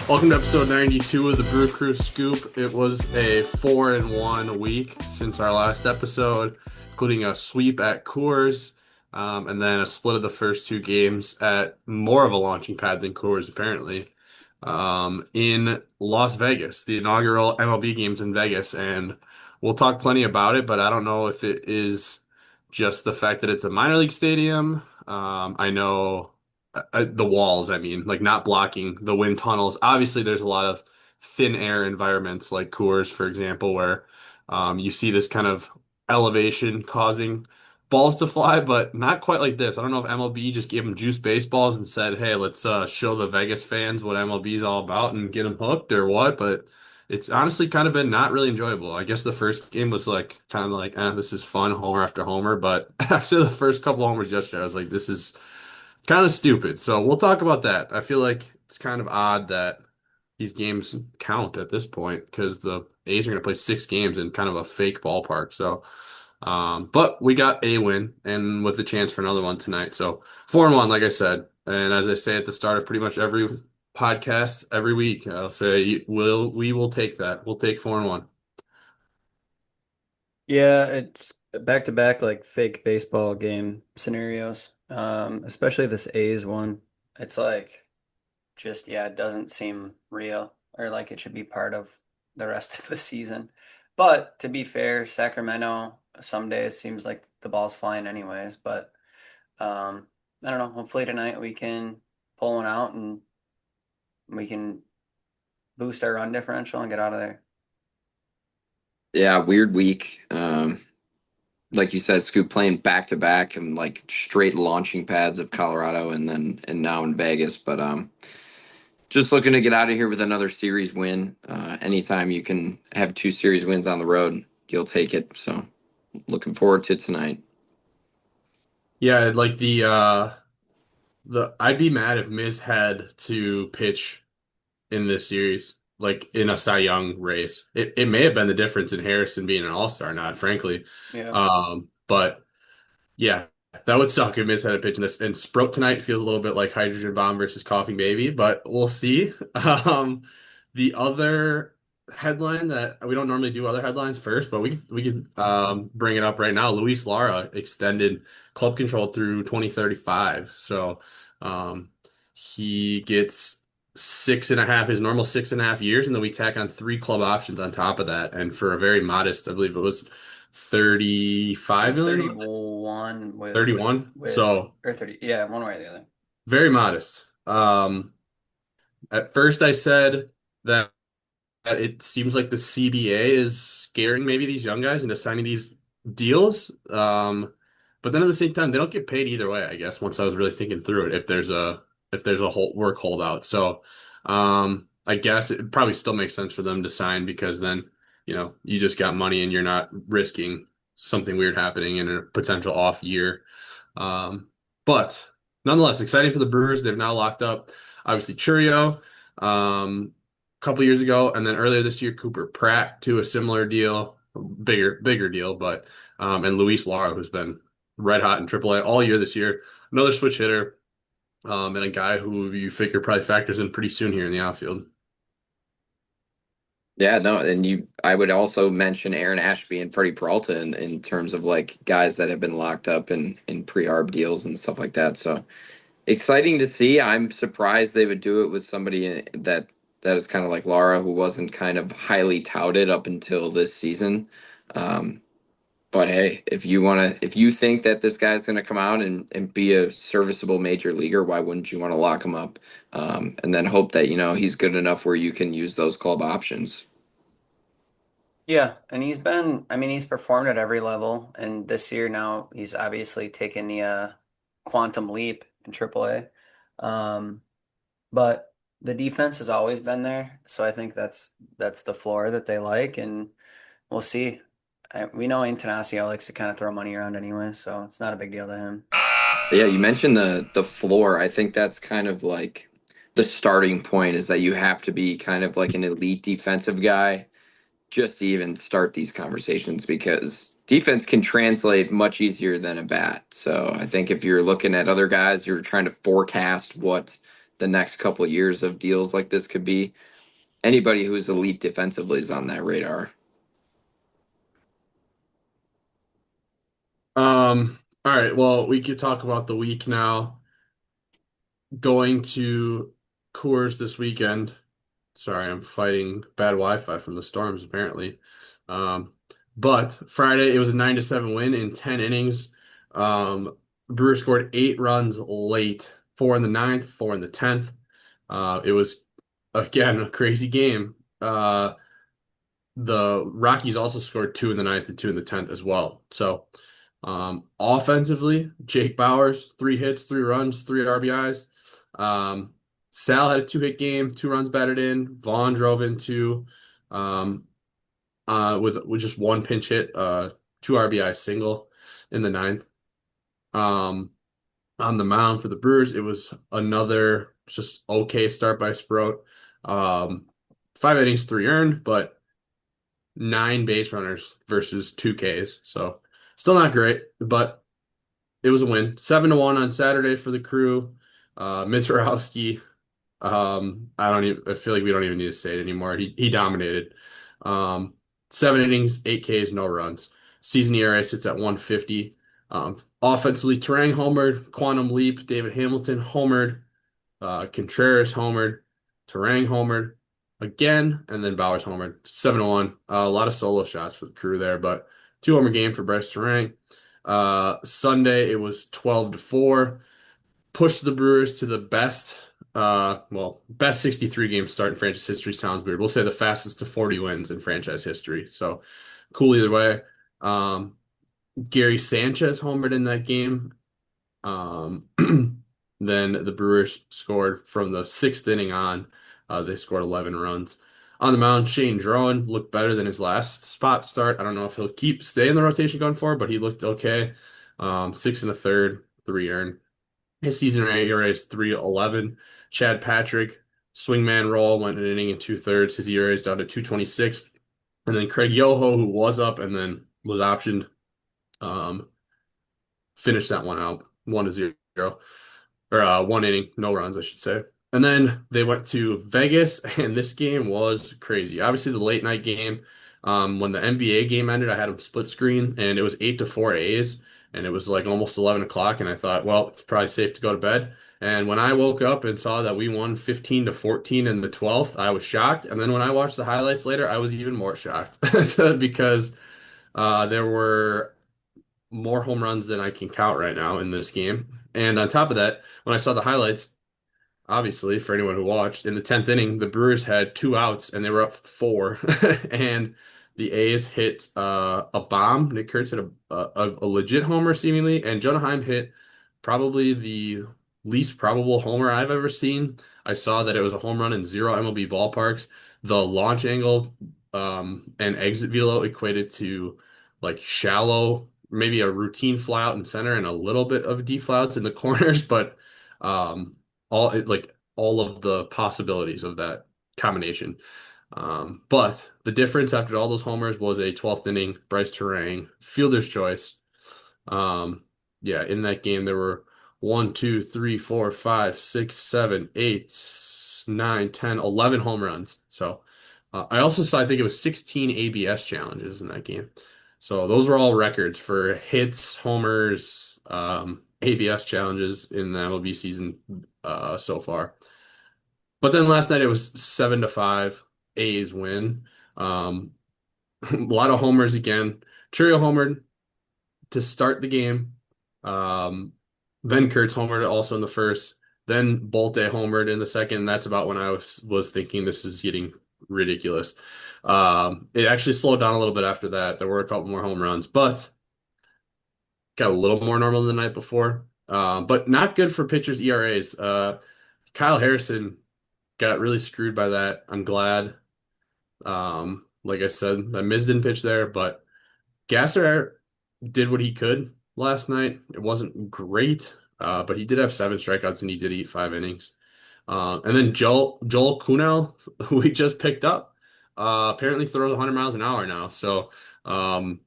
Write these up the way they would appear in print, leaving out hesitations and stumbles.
Welcome to episode 92 of the Brew Crew Scoop. It was a 4-1 week since our last episode, including a sweep at Coors, and then a split of the first two games at more of a launching pad than Coors, apparently, in Las Vegas, the inaugural MLB games in Vegas. And we'll talk plenty about it, but I don't know if it is just the fact that it's a minor league stadium. I know the walls, I mean, like not blocking the wind tunnels. Obviously, there's a lot of thin air environments like Coors, for example, where you see this kind of elevation causing balls to fly, but not quite like this. I don't know if MLB just gave them juice baseballs and said, "Hey, let's show the Vegas fans what MLB is all about and get them hooked," or what. But it's honestly kind of been not really enjoyable. I guess the first game was like kind of like, this is fun, homer after homer. But after the first couple homers yesterday, I was like, this is kind of stupid. So we'll talk about that. I feel like it's kind of odd that these games count at this point because the A's are going to play 6 games in kind of a fake ballpark. So, but we got a win and with the chance for another one tonight. So 4-1, like I said, and as I say at the start of pretty much every podcast every week, I'll say we will take that. We'll take 4-1. Yeah, it's back to back like fake baseball game scenarios. Especially this A's one. It's like just it doesn't seem real or like it should be part of the rest of the season. But to be fair, Sacramento some days seems like the ball's flying anyways, but I don't know. Hopefully tonight we can pull one out and we can boost our run differential and get out of there. Yeah, weird week. Like you said, Scoop playing back to back and like straight launching pads of Colorado and now in Vegas. But just looking to get out of here with another series win. Anytime you can have two series wins on the road, you'll take it. So looking forward to tonight. Yeah, like the I'd be mad if Miz had to pitch in this series, like in a Cy Young race. It may have been the difference in Harrison being an all-star, not frankly. Yeah. But yeah, that would suck if Miz had a pitch in this. And Sprout tonight feels a little bit like hydrogen bomb versus coughing baby, but we'll see. The other headline that we don't normally do other headlines first, but we could bring it up right now. Luis Lara extended club control through 2035. So um he gets 6.5, his normal 6.5 years, and then we tack on 3 club options on top of that. And for a very modest, I believe it was It 35 was million, 31 with 31. with So or 30. Yeah, one way or the other. very modest. At first I said that it seems like the CBA is scaring maybe these young guys into signing these deals. But then at the same time, they don't get paid either way, I guess, once I was really thinking through it, if there's a whole work holdout. So I guess it probably still makes sense for them to sign because then, you just got money and you're not risking something weird happening in a potential off year. But nonetheless, exciting for the Brewers. They've now locked up obviously Churio. Couple years ago, and then earlier this year, Cooper Pratt to a similar deal, bigger deal, but and Luis Lara, who's been red hot in AAA all year this year, another switch hitter, and a guy who you figure probably factors in pretty soon here in the outfield. Yeah, no, and I would also mention Aaron Ashby and Freddie Peralta in terms of like guys that have been locked up in pre-arb deals and stuff like that. So exciting to see. I'm surprised they would do it with somebody that is kind of like Lara, who wasn't kind of highly touted up until this season. Um, but hey, if you think that this guy's gonna come out and be a serviceable major leaguer, why wouldn't you want to lock him up? And then hope that he's good enough where you can use those club options. Yeah, and I mean, he's performed at every level, and this year now he's obviously taken the quantum leap in AAA. Um, but the defense has always been there, so I think that's the floor that they like, and we'll see. We know Antanasio likes to kind of throw money around anyway, so it's not a big deal to him. Yeah, you mentioned the floor. I think that's kind of like the starting point is that you have to be kind of like an elite defensive guy just to even start these conversations because defense can translate much easier than a bat. So I think if you're looking at other guys, you're trying to forecast what the next couple years of deals like this could be. Anybody who's elite defensively is on that radar. All right, well, we could talk about the week now. Going to Coors this weekend. Sorry, I'm fighting bad Wi-Fi from the storms, apparently. Um, but Friday, it was a 9-7 win in 10 innings. Brewers scored 8 runs late, four in the ninth, four in the 10th. It was, again, a crazy game. The Rockies also scored two in the ninth and two in the 10th as well. So, offensively, Jake Bauers, 3 hits, 3 runs, 3 RBIs. Um, Sal had a 2-hit game, 2 runs batted in. Vaughn drove in two, um, with just one pinch hit, 2 RBI single in the ninth. Um, on the mound for the Brewers, it was another just okay start by Sproat. 5 innings, 3 earned, but 9 base runners versus 2 Ks. So still not great, but it was a win. 7-1 on Saturday for the crew. Misiorowski, I feel like we don't even need to say it anymore. He dominated. Um, 7 innings, 8 Ks, no runs. Season ERA sits at 150. Offensively, Terang homered, Quantum Leap, David Hamilton homered, Contreras homered, Terang homered again, and then Bowers homered. 7-1. A lot of solo shots for the crew there, but 2 homer game for Bryce Terang. Sunday it was 12-4. Pushed the Brewers to the best 63 game start in franchise history sounds weird. We'll say the fastest to 40 wins in franchise history. So cool either way. Um, Gary Sanchez homered in that game. Um, then the Brewers scored from the 6th inning on. They scored 11 runs. On the mound, Shane Drowan looked better than his last spot start. I don't know if he'll stay in the rotation going forward, but he looked okay. 6 1/3, 3 earned. His season ERA is 3.11. Chad Patrick, swingman role, went an inning and 2/3. His ERA is down to 2.26. And then Craig Yoho, who was up and then was optioned, um, finished that one out 1-0, or 1 inning, no runs, I should say. And then they went to Vegas, and this game was crazy. Obviously, the late night game. When the NBA game ended, I had them split screen, and it was 8-4 A's, and it was like almost 11 o'clock. And I thought, well, it's probably safe to go to bed. And when I woke up and saw that we won 15-14 in the 12th, I was shocked. And then when I watched the highlights later, I was even more shocked because there were more home runs than I can count right now in this game. And on top of that, when I saw the highlights, obviously, for anyone who watched, in the 10th inning, the Brewers had 2 outs and they were up four. And the A's hit a bomb. Nick Kurtz hit a legit homer, seemingly. And Jonah Heim hit probably the least probable homer I've ever seen. I saw that it was a home run in 0 MLB ballparks. The launch angle and exit velo equated to like shallow, maybe a routine fly out in center and a little bit of deep fly outs in the corners, but all of the possibilities of that combination. But the difference after all those homers was a 12th inning Bryce Terang fielder's choice. Um, yeah, in that game there were 1, 2, 3, 4, 5, 6, 7, 8, 9, 10, 11 home runs. So I also saw, I think it was 16 ABS challenges in that game. So those were all records for hits, homers, ABS challenges in the MLB season so far. But then last night it was 7-5, A's win. Um, a lot of homers again. Churio homered to start the game. Um, then Kurtz homered also in the first. Then Bolte homered in the second. And that's about when I was thinking this is getting ridiculous. It actually slowed down a little bit after that. There were a couple more home runs, but got a little more normal than the night before. But not good for pitchers' ERAs. Kyle Harrison got really screwed by that. I'm glad. Like I said, that Miz didn't pitch there, but Gasser did what he could last night. It wasn't great, but he did have 7 strikeouts and he did eat 5 innings. And then Joel Kuhnel, who we just picked up, apparently throws 100 miles an hour now. So, awesome.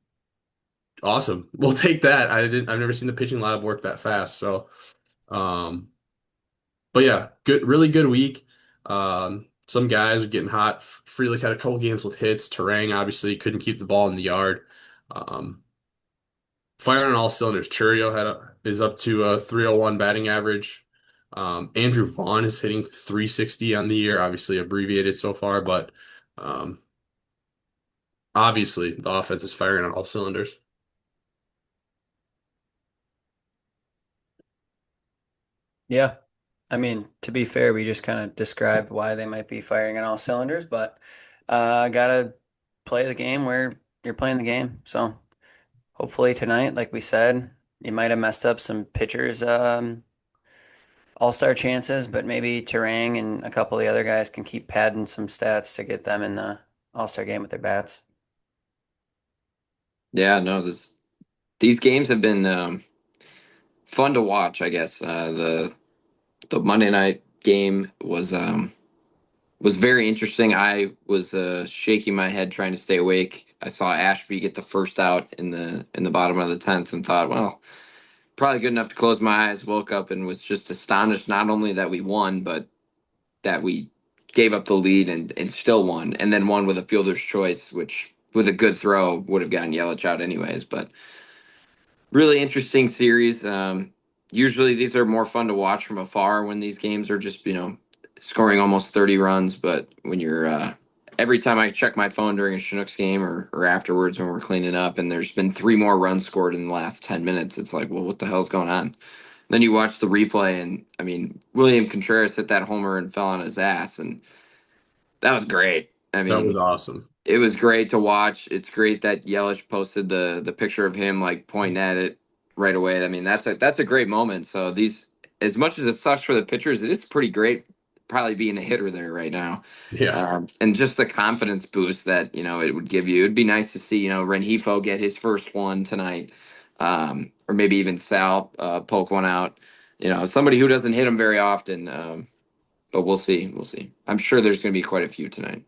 We'll take that. I've never seen the pitching lab work that fast. So, um, But yeah, good, really good week. Some guys are getting hot. Freelick had a couple games with hits. Terang obviously couldn't keep the ball in the yard. Um, Firing on all cylinders. Is up to a 301 batting average. Andrew Vaughn is hitting 360 on the year, obviously abbreviated so far, but um, obviously the offense is firing on all cylinders. Yeah. I mean, to be fair, we just kind of described why they might be firing on all cylinders, but gotta play the game where you're playing the game. So hopefully tonight, like we said, you might have messed up some pitchers' all-star chances, but maybe Terang and a couple of the other guys can keep padding some stats to get them in the all-star game with their bats. Yeah, no, these games have been fun to watch, I guess. The Monday night game was very interesting. I was shaking my head trying to stay awake. I saw Ashby get the first out in the bottom of the 10th and thought, well, probably good enough to close my eyes. Woke up and was just astonished not only that we won, but that we gave up the lead and still won, and then won with a fielder's choice, which with a good throw would have gotten Yelich out anyways. But really interesting series. Usually these are more fun to watch from afar when these games are just scoring almost 30 runs. But when you're every time I check my phone during a Chinooks game or afterwards when we're cleaning up, and there's been three more runs scored in the last 10 minutes, it's like, well, what the hell's going on? Then you watch the replay, and I mean, William Contreras hit that homer and fell on his ass, and that was great. I That was mean, awesome. it was great to watch. It's great that Yelich posted the picture of him like pointing at it right away. I mean, that's a great moment. So these, as much as it sucks for the pitchers, it is pretty great probably being a hitter there right now. Yeah. And just the confidence boost that it would give you. It'd be nice to see Renhefo get his first one tonight, or maybe even Sal poke one out. Somebody who doesn't hit him very often. But we'll see. We'll see. I'm sure there's going to be quite a few tonight.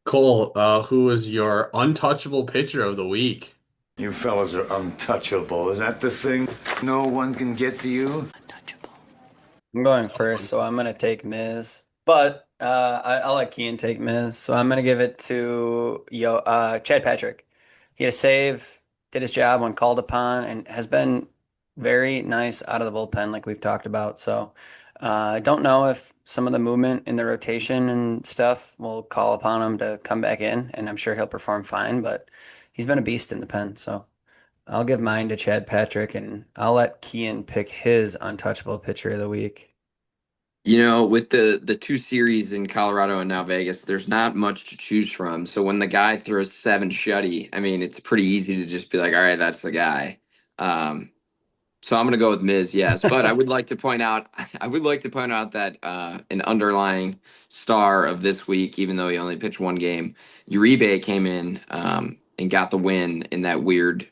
Cole, who was your untouchable pitcher of the week? You fellas are untouchable. Is that the thing? No one can get to you? I'm going first, so I'm gonna take Miz, but I'll let Keane take Miz. So I'm gonna give it to Chad Patrick. He had a save, did his job when called upon, and has been very nice out of the bullpen, like we've talked about. So I don't know if some of the movement in the rotation and stuff will call upon him to come back in, and I'm sure he'll perform fine. But he's been a beast in the pen, so I'll give mine to Chad Patrick, and I'll let Keane pick his untouchable pitcher of the week. With the two series in Colorado and now Vegas, there's not much to choose from. So when the guy throws seven shutty, I mean, it's pretty easy to just be like, all right, that's the guy. Um, so I'm going to go with Miz, yes. But I would like to point out, I would like to point out that an underlying star of this week, even though he only pitched one game, Uribe came in and got the win in that weird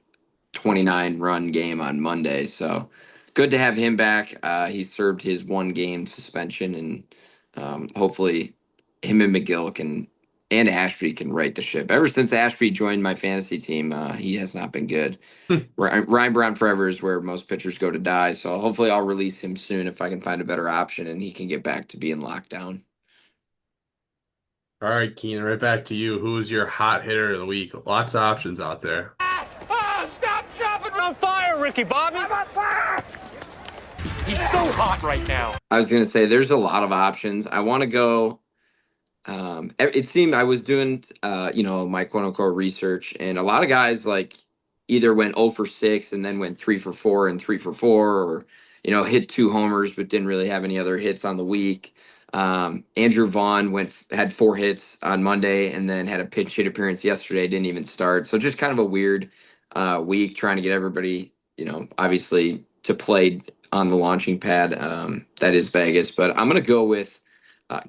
29-run game on Monday. So good to have him back. He served his one game suspension, and hopefully him and McGill and Ashby can right the ship. Ever since Ashby joined my fantasy team, he has not been good. Ryan Brown forever is where most pitchers go to die. So hopefully I'll release him soon if I can find a better option and he can get back to being locked down. All right, Keenan, right back to you. Who's your hot hitter of the week? Lots of options out there. Oh, stop dropping on fire, Ricky Bobby. I'm on fire. He's so hot right now. I was going to say there's a lot of options. I want to go. It seemed I was doing, my quote unquote research, and a lot of guys like either went 0 for 6 and then went 3 for 4 and 3 for 4, or, hit two homers but didn't really have any other hits on the week. Andrew Vaughn had 4 hits on Monday and then had a pinch hit appearance yesterday, didn't even start. So just kind of a weird week trying to get everybody, obviously to play on the launching pad. That is Vegas, but I'm going to go with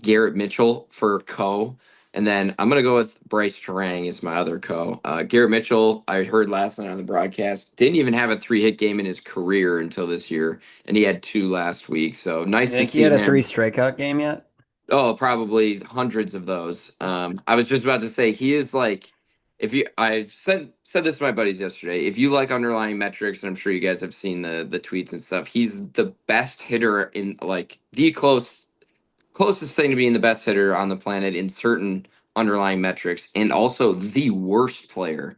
Garrett Mitchell for co. And then I'm going to go with Bryce Terang as my other co. Garrett Mitchell, I heard last night on the broadcast, didn't even have a 3-hit game in his career until this year, and he had 2 last week. So You nice to think he see had a three him. strikeout game yet? Oh, probably hundreds of those. I was just about to say he is like I said this to my buddies yesterday. If you like underlying metrics, and I'm sure you guys have seen the tweets and stuff, he's the best hitter in like the closest thing to being the best hitter on the planet in certain underlying metrics, and also the worst player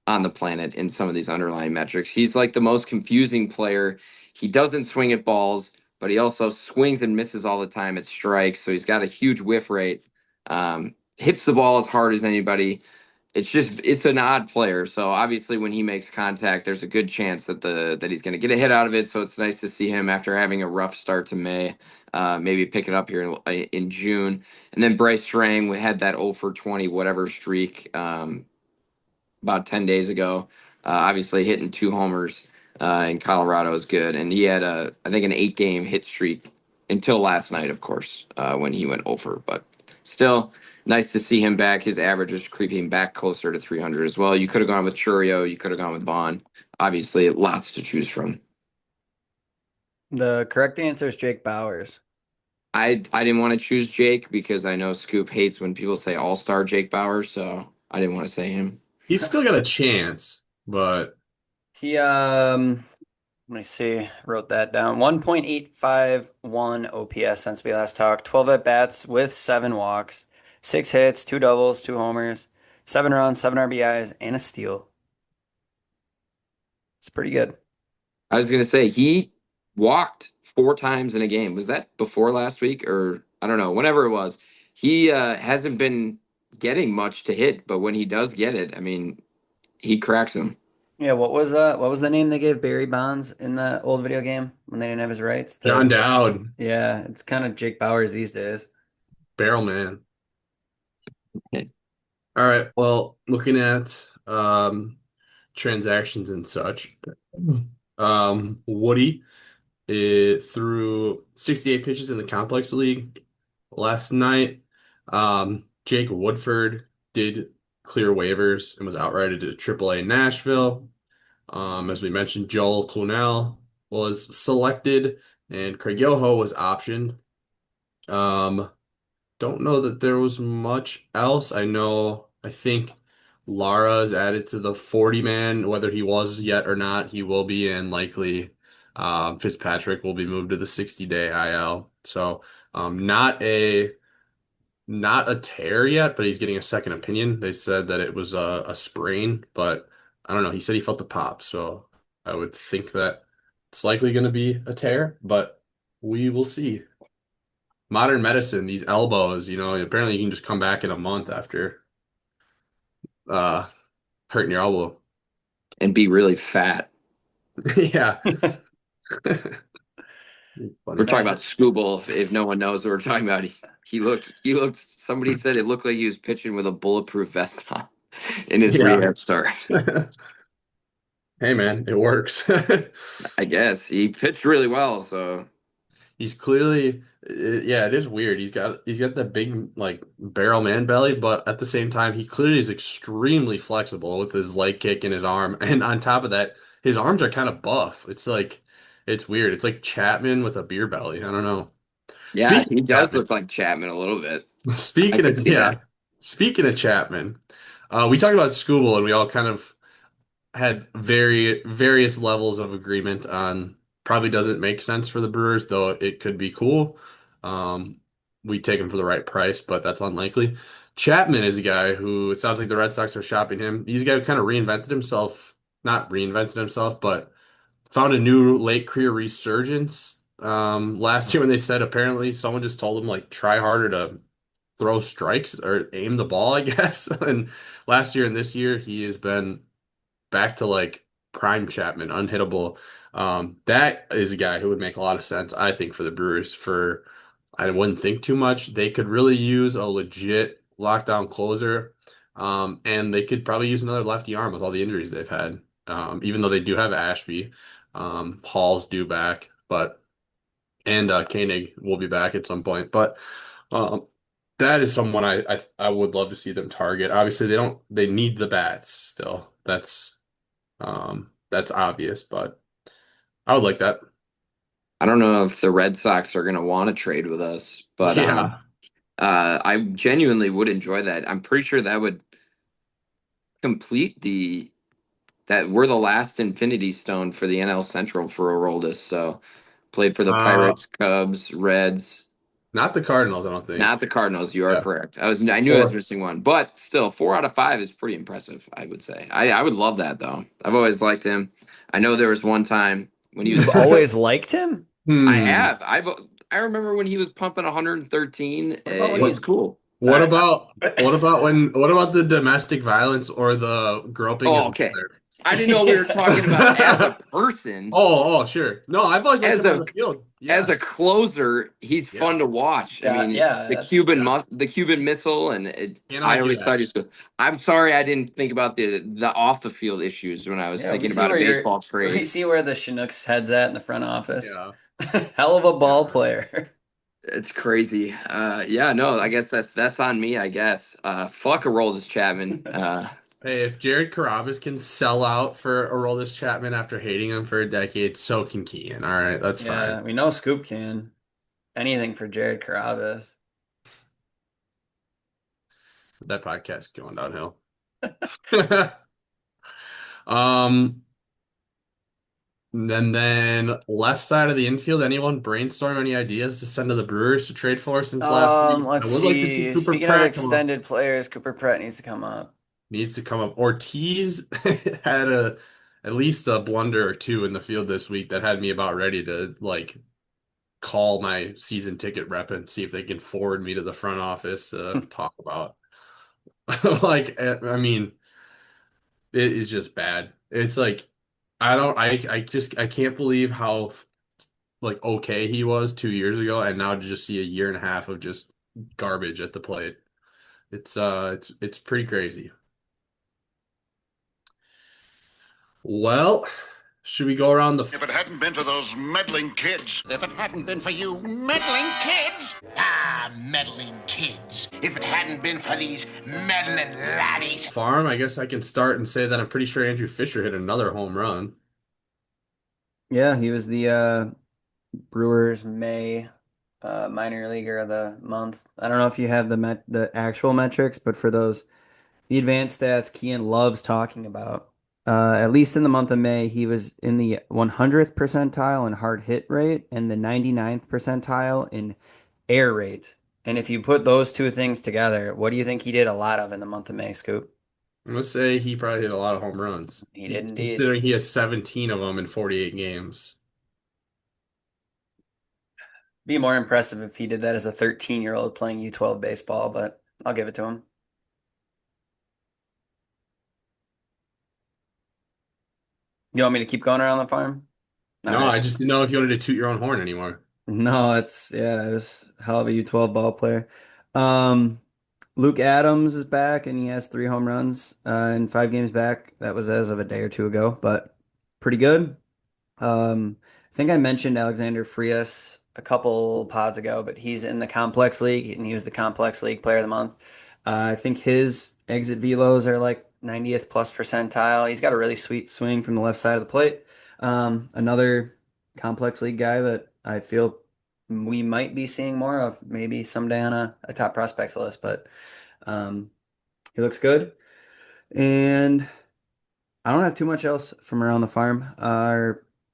on the planet in some of these underlying metrics. He's like the most confusing player. He doesn't swing at balls, but he also swings and misses all the time at strikes. So he's got a huge whiff rate. Hits the ball as hard as anybody. It's an odd player. So obviously when he makes contact, there's a good chance that he's going to get a hit out of it. So it's nice to see him after having a rough start to May, maybe pick it up here in June. And then Bryce Strang, we had that 0 for 20 whatever streak about 10 days ago. Obviously hitting 2 homers in Colorado is good. And he had I think an 8-game hit streak until last night, of course, when he went over. But still nice to see him back. His average is creeping back closer to 300 as well. You could have gone with Churio. You could have gone with Vaughn. Obviously, lots to choose from. The correct answer is Jake Bauers. I didn't want to choose Jake because I know Scoop hates when people say All-Star Jake Bauers, so I didn't want to say him. He's still got a chance, but He let me see, wrote that down. 1.851 OPS since we last talked. 12 at bats with 7 walks, 6 hits, 2 doubles, 2 homers, 7 runs, 7 RBIs, and a steal. It's pretty good. I was going to say he walked 4 times in a game. Was that before last week or I don't know, whenever it was. He hasn't been getting much to hit, but when he does get it, I mean, he cracks them. Yeah, what was the name they gave Barry Bonds in that old video game when they didn't have his rights? John Dowd, Yeah, it's kind of Jake Bauers these days. barrel man. All right. Well, looking at transactions and such, Woody threw 68 pitches in the complex league last night. Jake Woodford did clear waivers and was outrighted to AAA Nashville. As we mentioned, Joel Clunell was selected and Craig Yoho was optioned. Don't know that there was much else. I think Lara is added to the 40 man, whether he was yet or not, he will be, and likely Fitzpatrick will be moved to the 60-day IL. So not a tear yet, but he's getting a second opinion. They said that it was a sprain, but I don't know. He said he felt the pop, so I would think that it's likely going to be a tear, but we will see. Modern medicine, these elbows, apparently you can just come back in a month after uh hurting your elbow. And be really fat. Yeah. We're talking about Scooble. If no one knows what we're talking about, he looked. Somebody said it looked like he was pitching with a bulletproof vest on in his rehab start. Hey man, it works. I guess he pitched really well, so he's clearly, yeah, it is weird. He's got that big like barrel man belly, but at the same time, he clearly is extremely flexible with his leg kick and his arm, and on top of that, his arms are kind of buff. It's weird. It's like Chapman with a beer belly. I don't know. Yeah, he does look like Chapman a little bit. Speaking of Chapman, we talked about Scooble, and we all kind of had various levels of agreement on probably doesn't make sense for the Brewers, though it could be cool. We take him for the right price, but that's unlikely. Chapman is a guy who it sounds like the Red Sox are shopping him. He's a guy who kind of reinvented himself, not reinvented himself, but found a new late career resurgence. Last year when they said apparently someone just told him like try harder to throw strikes or aim the ball, I guess. And last year and this year he has been back to like prime Chapman, unhittable. That is a guy who would make a lot of sense, I think, for the Brewers. I wouldn't think too much. They could really use a legit lockdown closer, and they could probably use another lefty arm with all the injuries they've had. Even though they do have Ashby, Hall's due back, and Koenig will be back at some point. But that is someone I would love to see them target. Obviously, they need the bats still. That's obvious, but I would like that. I don't know if the Red Sox are going to want to trade with us, but Yeah. I genuinely would enjoy that. I'm pretty sure that would complete that we're the last Infinity Stone for the NL Central for Aroldis. So played for the Uh, Pirates, Cubs, Reds, not the Cardinals, I don't think. not the Cardinals. You are Yeah. correct. I knew I was Or missing one, but still, 4 out of 5 is pretty impressive. I would say. I would love that though. I've always liked him. I know there was one time when he was You've always liked him? I hmm. have. I remember when he was pumping 113. What about when He's he's cool. What about what about the domestic violence or the groping his Oh, okay. mother? I didn't know we were talking about as a person. Sure. No, I've always liked As him on a the field. as Yeah. a closer, he's Yeah. fun to watch. I mean, Yeah, that's Yeah. The Cuban missile, and Can't I argue always thought that. he was good. I'm sorry I didn't think about the off the field issues when I was yeah, we thinking see about a where you're baseball we trade. see where the Chinook's head's at in the front office. Yeah. Hell of a ball Yeah. player. It's crazy. Yeah, no, I guess that's on me. I guess. Fuck a roll, Chapman. Hey, if Jared Carrabis can sell out for Aroldis Chapman after hating him for a decade, so can Kean. All right, that's fine. Yeah, we know Scoop can. Anything for Jared Carrabis. That podcast is going downhill. Um, and then left side of the infield, anyone brainstorm any ideas to send to the Brewers to trade for since last week? I Let's would like to see see. Cooper Speaking of Pratt come up. extended players, Cooper Pratt needs to come up. Needs to come up. Ortiz had at least a blunder or two in the field this week that had me about ready to like call my season ticket rep and see if they can forward me to the front office to talk about. Like, I mean, it is just bad. It's like I can't believe how like okay he was 2 years ago, and now to just see a year and a half of just garbage at the plate. It's pretty crazy. Well, should we go around the If it hadn't been for those meddling kids. If it hadn't been for you meddling kids. Ah, meddling kids. If it hadn't been for these meddling laddies. farm? I guess I can start and say that I'm pretty sure Andrew Fisher hit another home run. Yeah, he was the Brewers May minor leaguer of the month. I don't know if you have the actual metrics, but for those the advanced stats Kian loves talking about. At least in the month of May, he was in the 100th percentile in hard hit rate and the 99th percentile in air rate. And if you put those two things together, what do you think he did a lot of in the month of May, Scoop? I'm gonna say he probably hit a lot of home runs, He did indeed. considering he has 17 of them in 48 games. Be more impressive if he did that as a 13-year-old playing U12 baseball, but I'll give it to him. You want me to keep going around the farm? All No, right. I just didn't know if you wanted to toot your own horn anymore. No, it's hell of a U12 ball player. Um, Luke Adams is back and he has 3 home runs in 5 games back. That was as of a day or two ago, but pretty good. I think I mentioned Alexander Frias a couple pods ago, but he's in the complex league and he was the complex league player of the month. I think his exit velos are like 90th plus percentile. He's got a really sweet swing from the left side of the plate. Another complex league guy that I feel we might be seeing more of maybe someday on a top prospects list, but um, he looks good. And I don't have too much else from around the farm.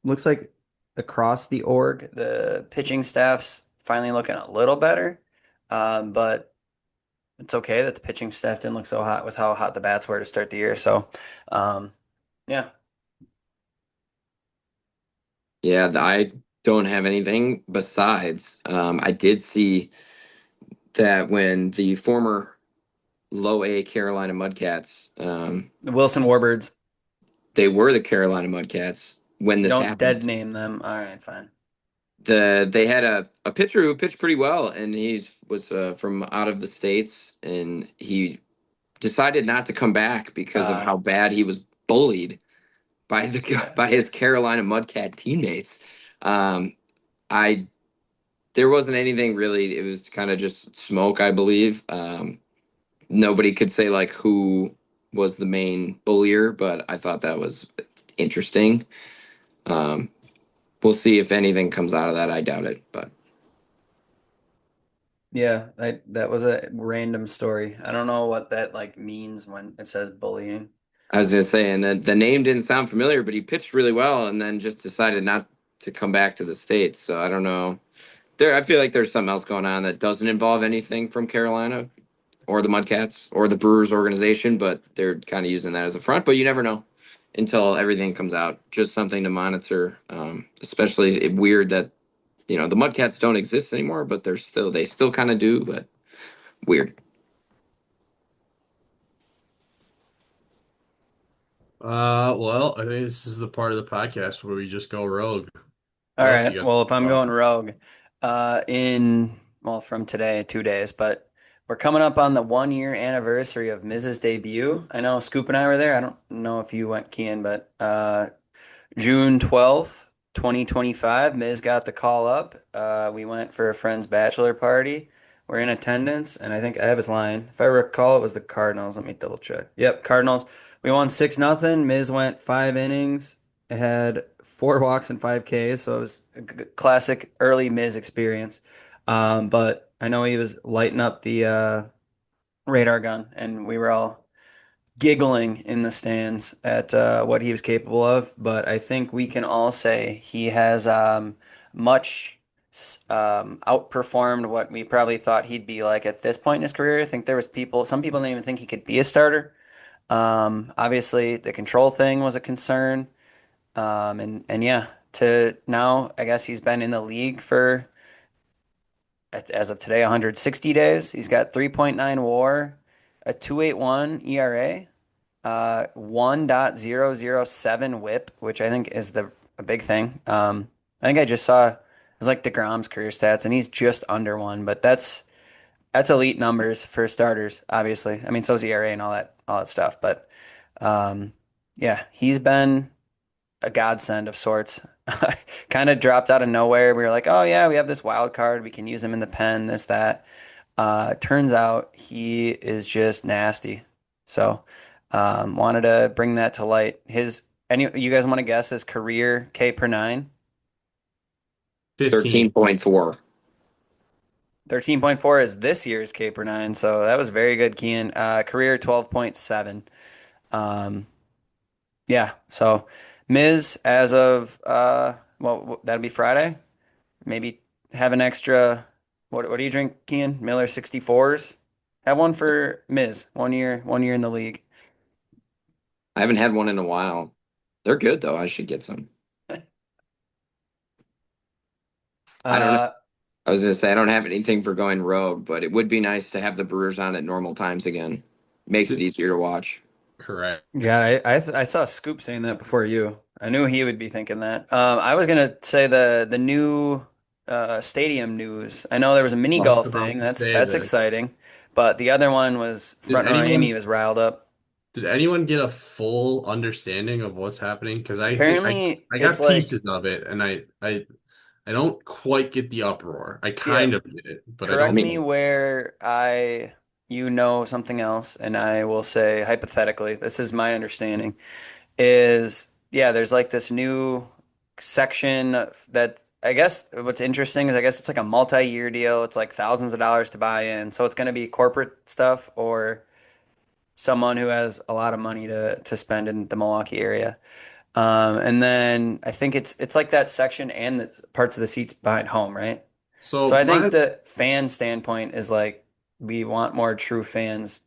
Looks like across the org, the pitching staff's finally looking a little better. But it's okay that the pitching staff didn't look so hot with how hot the bats were to start the year. So, um, yeah. Yeah, I don't have anything besides. I did see that when the former low A Carolina Mudcats, The Wilson Warbirds, they were the Carolina Mudcats when this don't dead happened. name them. All right, fine. They had a pitcher who pitched pretty well, and he was from out of the states, and he decided not to come back because of how bad he was bullied by by his Carolina Mudcat teammates. I There wasn't anything really. It was kind of just smoke, I believe. Nobody could say like who was the main bullier, but I thought that was interesting. We'll see if anything comes out of that. I doubt it, but Yeah, that was a random story. I don't know what that like means when it says bullying. I was gonna say, and the name didn't sound familiar, but he pitched really well, and then just decided not to come back to the States. So I don't know. I feel like there's something else going on that doesn't involve anything from Carolina or the Mudcats or the Brewers organization, but they're kind of using that as a front. But you never know until everything comes out. Just something to monitor. Especially weird that the Mudcats don't exist anymore, but they still kind of do, but weird. Well, I think this is the part of the podcast where we just go rogue. All What else right. you got Well, if I'm about? going rogue, well, from today, 2 days, but we're coming up on the 1 year anniversary of Miz's debut. I know Scoop and I were there. I don't know if you went, Kian, but June 12th, 2025, Miz got the call up. We went for a friend's bachelor party. We're in attendance, and I think I have his line. If I recall, it was the Cardinals. Let me double check. Yep, Cardinals. We won 6-0. Miz went 5 innings. It had 4 walks and 5 Ks, so it was a classic early Miz experience. But I know he was lighting up the radar gun, and we were all giggling in the stands at what he was capable of. But I think we can all say he has much outperformed what we probably thought he'd be like at this point in his career. I think there was some people didn't even think he could be a starter. Obviously, the control thing was a concern. And yeah, to now, I guess he's been in the league for, as of today, 160 days. He's got 3.9 WAR, a 2.81 ERA, 1.007 whip, which I think is a big thing. I think I just saw it was like DeGrom's career stats, and he's just under one, but that's elite numbers for starters, obviously. I mean, so's ERA and all that stuff, but yeah, he's been a godsend of sorts. Kind of dropped out of nowhere. We were like, oh yeah, we have this wild card. We can use him in the pen, this, that. Turns out he is just nasty. So, wanted to bring that to light. You guys want to guess his career K per nine? 15. 13.4. 13.4 is this year's K per nine. So that was very good, Kian. Career 12.7. Um, yeah. So Miz, as of well, that'll be Friday. Maybe have an extra. What do you drink, Kian? Miller 64s. Have one for Miz. 1 year in the league. I haven't had one in a while. They're good though. I should get some. I don't know. Uh, I was gonna say I don't have anything for going rogue, but it would be nice to have the Brewers on at normal times again. Makes it easier to watch. Correct. yeah, I saw Scoop saying that before you. I knew he would be thinking that. I was gonna say the new stadium news. I know there was a mini Just golf about thing. to That's say that's this. exciting. But the other one was Did front row Amy anyone was riled up. did anyone get a full understanding of what's happening? Because I think Apparently, I it's got like, pieces of it, and I don't quite get the uproar. I yeah, kind of get it, but I I correct don't me mean, quite. where you know something else, and I will say hypothetically, this is my understanding, is yeah, there's like this new section that I guess what's interesting is I guess it's like a multi-year deal. It's like thousands of dollars to buy in. So it's going to be corporate stuff or someone who has a lot of money to spend in the Milwaukee area. And then I think it's like that section and the parts of the seats behind home, right? So So I think my the fan standpoint is like we want more true fans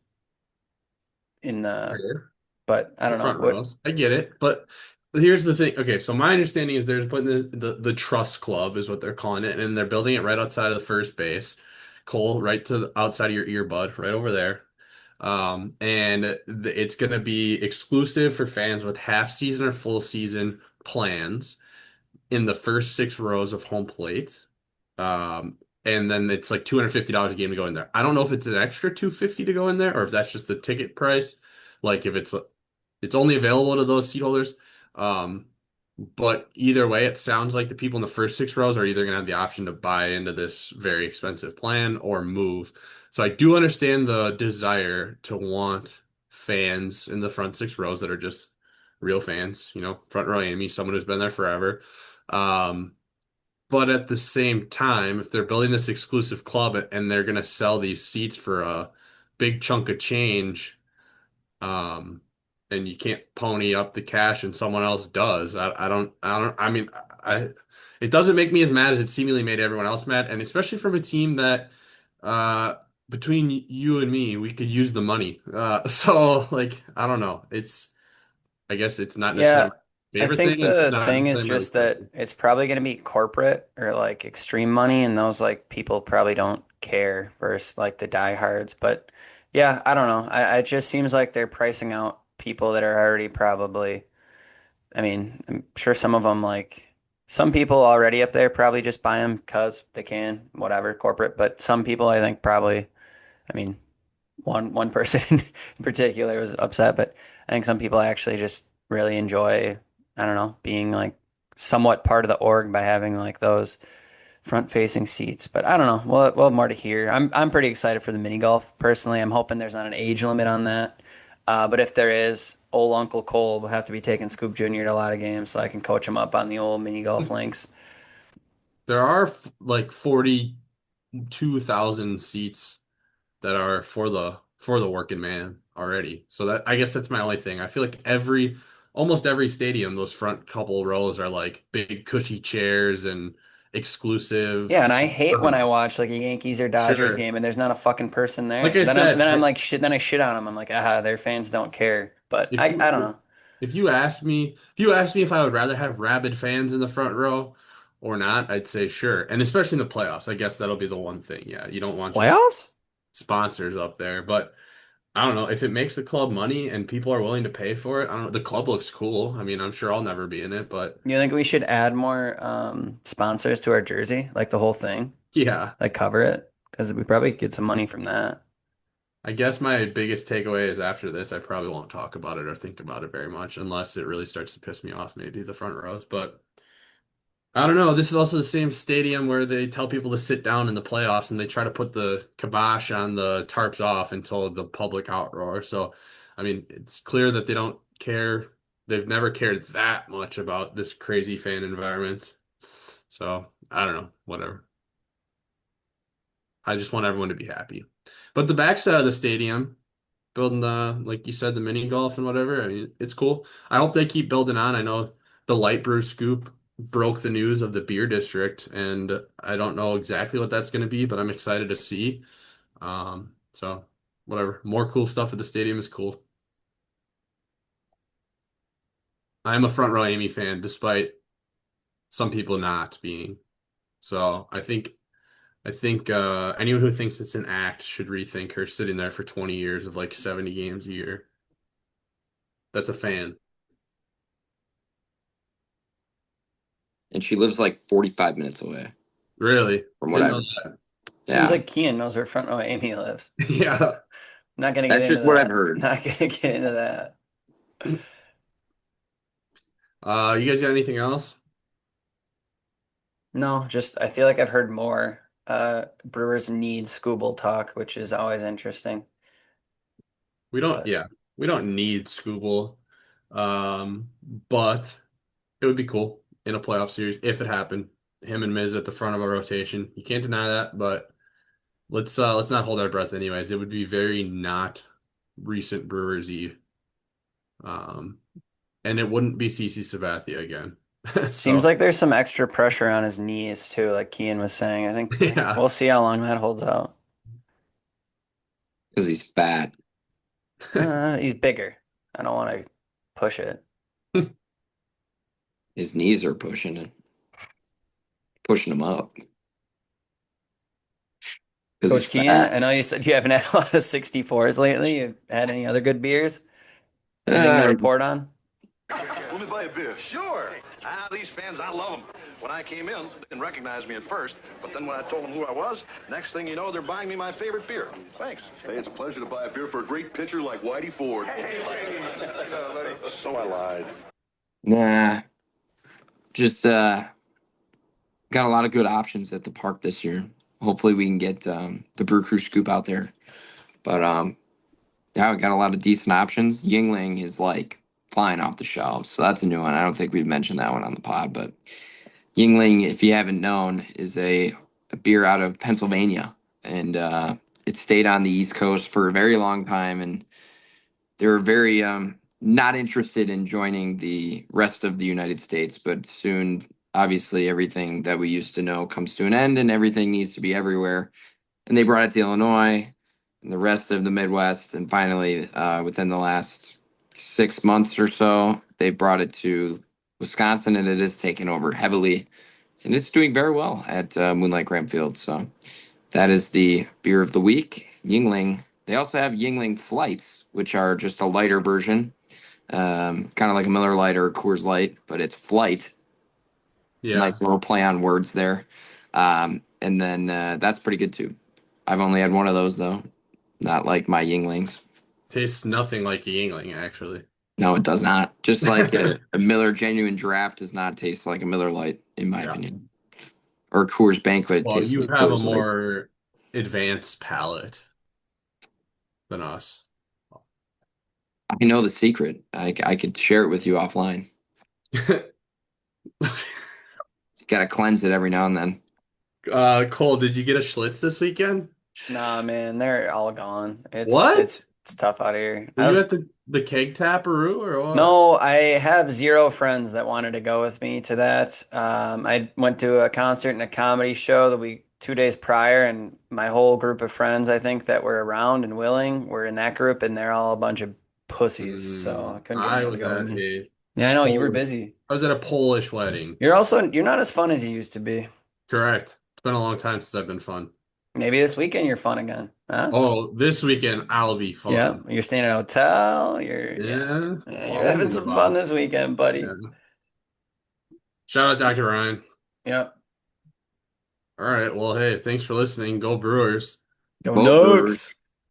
in the, but I the don't know front what. rows. I get it, but here's the thing. Okay, so my understanding is they're putting the trust club is what they're calling it, and they're building it right outside of the first base. Cole, right to the outside of your earbud, right over there. And it's going to be exclusive for fans with half season or full season plans in the first 6 rows of home plate. Um, and then it's like $250 a game to go in there. I don't know if it's an extra 250 to go in there or if that's just the ticket price. Like if it's only available to those seat holders. Um, but either way, it sounds like the people in the first 6 rows are either going to have the option to buy into this very expensive plan or move. So I do understand the desire to want fans in the front 6 rows that are just real fans, front row Amy, someone who's been there forever. Um, but at the same time, if they're building this exclusive club and they're going to sell these seats for a big chunk of change, um, and you can't pony up the cash and someone else does. I mean, I it doesn't make me as mad as it seemingly made everyone else mad, and especially from a team that uh between you and me, we could use the money. So like I don't know. I guess it's not necessarily Yeah, my I favorite think thing, and it's the not thing is necessarily my just least favorite that thing. it's probably going to be corporate or like extreme money, and those like people probably don't care versus like the diehards. But yeah, I don't know. It just seems like they're pricing out people that are already probably. I mean, I'm sure some of them like some people already up there probably just buy them because they can, whatever, corporate. But some people I think probably. I mean, one person in particular was upset, but I think some people actually just really enjoy, I don't know, being like somewhat part of the org by having like those front facing seats. But I don't know. We'll have more to hear. I'm pretty excited for the mini golf personally. I'm hoping there's not an age limit on that. But if there is, old Uncle Cole will have to be taking Scoop Jr. to a lot of games so I can coach him up on the old mini golf links. There are like 42,000 seats that are for the working man already. So that I guess that's my only thing. I feel like almost every stadium, those front couple rows are like big cushy chairs and Yeah, and exclusive. I I hate don't when I know. watch like a Yankees or Dodgers Sure. game and there's not a fucking person Like there. I said, Then I'm like shit. Then I shit on them. I'm like, their fans don't care. But if I don't you know. if you asked me if I would rather have rabid fans in the front row or not, I'd say sure. And especially in the playoffs, I guess that'll be the one thing. Yeah, you don't want just Playoffs? sponsors up there, but I don't know if it makes the club money and people are willing to pay for it. I don't know. The club looks cool. I mean, I'm sure I'll never be in it, but You think we should add more sponsors to our jersey, like the whole thing, yeah, like cover it? Because we probably get some money from that. I guess my biggest takeaway is after this, I probably won't talk about it or think about it very much unless it really starts to piss me off, maybe the front rows. But I don't know. This is also the same stadium where they tell people to sit down in the playoffs and they try to put the kibosh on the tarps off until the public outroar. So, I mean, it's clear that they don't care. They've never cared that much about this crazy fan environment. So, I don't know. Whatever. I just want everyone to be happy. But the backside of the stadium, building like you said, the mini golf and whatever. I mean, it's cool. I hope they keep building on. I know the Light Brew Scoop broke the news of the beer district, and I don't know exactly what that's going to be, but I'm excited to see. So whatever. More cool stuff at the stadium is cool. I'm a front row Amy fan, despite some people not being. So I think anyone who thinks it's an act should rethink her sitting there for 20 years of like 70 games a year. That's a fan. And she lives like 45 minutes away Really? from what Didn't I've. know that. Seems Yeah, like Kian knows where front row Amy lives. Yeah. Not gonna get that's into just what I've that. heard. Not gonna get into that. You guys got anything else? No, just I feel like I've heard more. Brewers need Scooble talk, which is always interesting. We don't, But yeah, we don't need Scooble. Um, but it would be cool in a playoff series if it happened. Him and Miz at the front of a rotation. You can't deny that, but let's not hold our breath anyways. It would be very not recent Brewers-y. Um, and it wouldn't be CC Sabathia again. seems So like there's some extra pressure on his knees too, like Kian was saying. I think yeah. we'll see how long that holds out. Because he's fat. He's bigger. I don't want to push it. His knees are pushing him up. Because he's Coach Kian, fat. I know you said you haven't had a lot of 64s lately. You had any other good beers? Anything to Uh, report on? Let me buy a beer. Sure. These fans, I love them. When I came in, they didn't recognize me at first, but then when I told them who I was, next thing you know, they're buying me my favorite beer. Thanks. Hey, it's a pleasure to buy a beer for a great pitcher like Whitey Ford. So I lied. nah, just got a lot of good options at the park this year. Hopefully we can get the Brew Crew Scoop out there. But yeah, we got a lot of decent options. Yingling is like flying off the shelves, so that's a new one. I don't think we've mentioned that one on the pod, but Yingling, if you haven't known, is a beer out of Pennsylvania, and it stayed on the East Coast for a very long time, and they were very not interested in joining the rest of the United States, but soon, obviously, everything that we used to know comes to an end and everything needs to be everywhere. And they brought it to Illinois and the rest of the Midwest. And finally, within the last 6 months or so, they brought it to Wisconsin, and it is taken over heavily. And it's doing very well at Moonlight Cramfield. So that is the beer of the week, Yingling. They also have Yingling Flights, which are just a lighter version, kind of like a Miller Lite or a Coors Light, but it's Flight. Yeah. Nice little play on words there. And then that's pretty good too. I've only had one of those though, not like my Yinglings. Tastes nothing like a Yingling, actually. No, it does not. Just like a Miller Genuine Draft does not taste like a Miller Lite, in my Yeah. opinion. Or Coors Banquet Well, tastes you like have a Coors Light. more advanced palate than us. I know the secret. I could share it with you offline. You gotta cleanse it every now and then. Cole, did you get a Schlitz this weekend? Nah, man, they're all gone. It's What? it's it's tough out here. Were you at the keg taparoo or what? No, I have zero friends that wanted to go with me to that. I went to a concert and a comedy show the week 2 days prior, and my whole group of friends, I think, that were around and willing, were in that group, and they're all a bunch of pussies. So I couldn't get I anyone to was go at with me. a Yeah, I know you were Polish. busy. I was at a Polish wedding. You're not as fun as you used to be. Correct. It's been a long time since I've been fun. Maybe this weekend you're fun again, huh? Oh, this weekend I'll be Yeah, fun. you're staying at a hotel. Yeah. Yeah, Well, you're I'll having move some fun on. this weekend, buddy. Yeah. Shout out Dr. Ryan. Yep. All right. Well, hey, thanks for listening. Go Brewers. Go Both Brewers. Nugs.